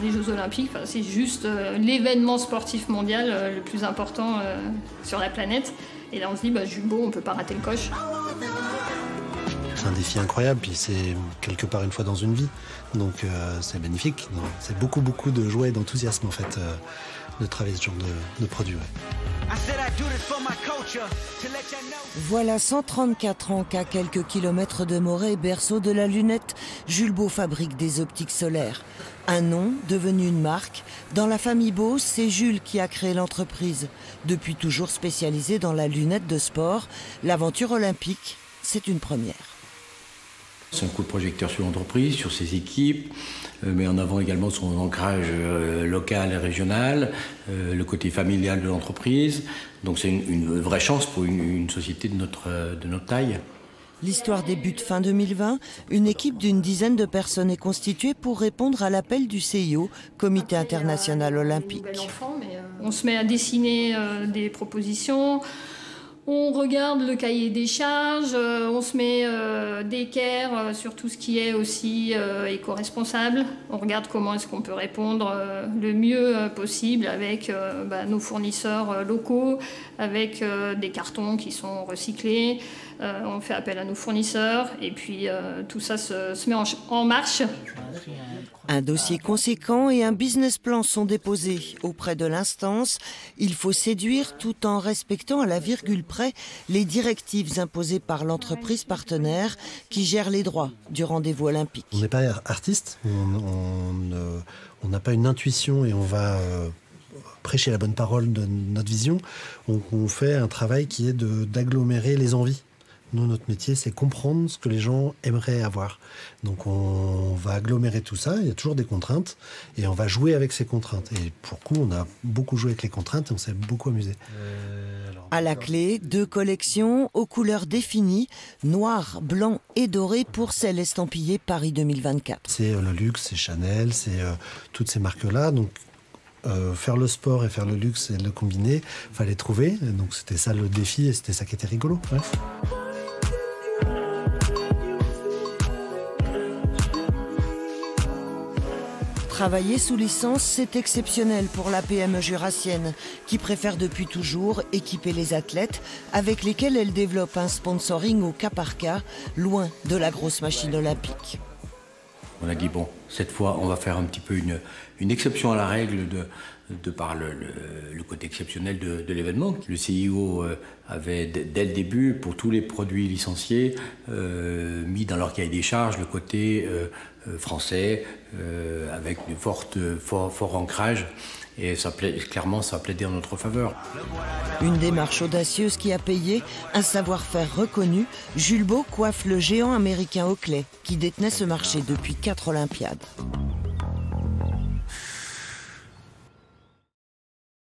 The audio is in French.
Les Jeux Olympiques, c'est juste l'événement sportif mondial le plus important sur la planète. Et là, on se dit, Jules Beau, on ne peut pas rater le coche. C'est un défi incroyable, puis c'est quelque part une fois dans une vie. Donc c'est magnifique. C'est beaucoup de joie et d'enthousiasme en fait de travailler ce genre de produit. Ouais. Voilà 134 ans qu'à quelques kilomètres de Morée, berceau de la lunette, Jules Beau fabrique des optiques solaires. Un nom devenu une marque. Dans la famille Beau, c'est Jules qui a créé l'entreprise. Depuis toujours spécialisé dans la lunette de sport, l'aventure olympique, c'est une première. C'est un coup de projecteur sur l'entreprise, sur ses équipes, mais en avant également son ancrage local et régional, le côté familial de l'entreprise. Donc c'est une vraie chance pour une société de notre taille. L'histoire débute fin 2020. Une équipe d'une dizaine de personnes est constituée pour répondre à l'appel du CIO, Comité international olympique. On se met à dessiner des propositions. On regarde le cahier des charges, on se met d'équerre sur tout ce qui est aussi éco-responsable. On regarde comment est-ce qu'on peut répondre le mieux possible avec nos fournisseurs locaux, avec des cartons qui sont recyclés. On fait appel à nos fournisseurs et puis tout ça se met en marche. Un dossier conséquent et un business plan sont déposés auprès de l'instance. Il faut séduire tout en respectant à la virgule près les directives imposées par l'entreprise partenaire qui gère les droits du rendez-vous olympique. On n'est pas artiste, on n'a pas une intuition et on va prêcher la bonne parole de notre vision. On fait un travail qui est d'agglomérer les envies. Nous, notre métier, c'est comprendre ce que les gens aimeraient avoir. Donc, on va agglomérer tout ça. Il y a toujours des contraintes et on va jouer avec ces contraintes. Et pour le coup, on a beaucoup joué avec les contraintes et on s'est beaucoup amusé. À la clé, 2 collections aux couleurs définies, noir, blanc et doré pour celle estampillée Paris 2024. C'est le luxe, c'est Chanel, c'est toutes ces marques-là. Donc, faire le sport et faire le luxe et le combiner, il fallait trouver. Donc, c'était ça le défi et c'était ça qui était rigolo. Ouais. Travailler sous licence, c'est exceptionnel pour la PME jurassienne, qui préfère depuis toujours équiper les athlètes avec lesquels elle développe un sponsoring au cas par cas, loin de la grosse machine olympique. On a dit, bon, cette fois, on va faire un petit peu une exception à la règle de par le côté exceptionnel de l'événement. Le CIO avait, dès le début, pour tous les produits licenciés, mis dans leur cahier des charges le côté français, avec de fort ancrage. Et clairement, ça a plaidé en notre faveur. Une démarche audacieuse qui a payé, un savoir-faire reconnu. Jules Beau coiffe le géant américain Oakley, qui détenait ce marché depuis 4 Olympiades.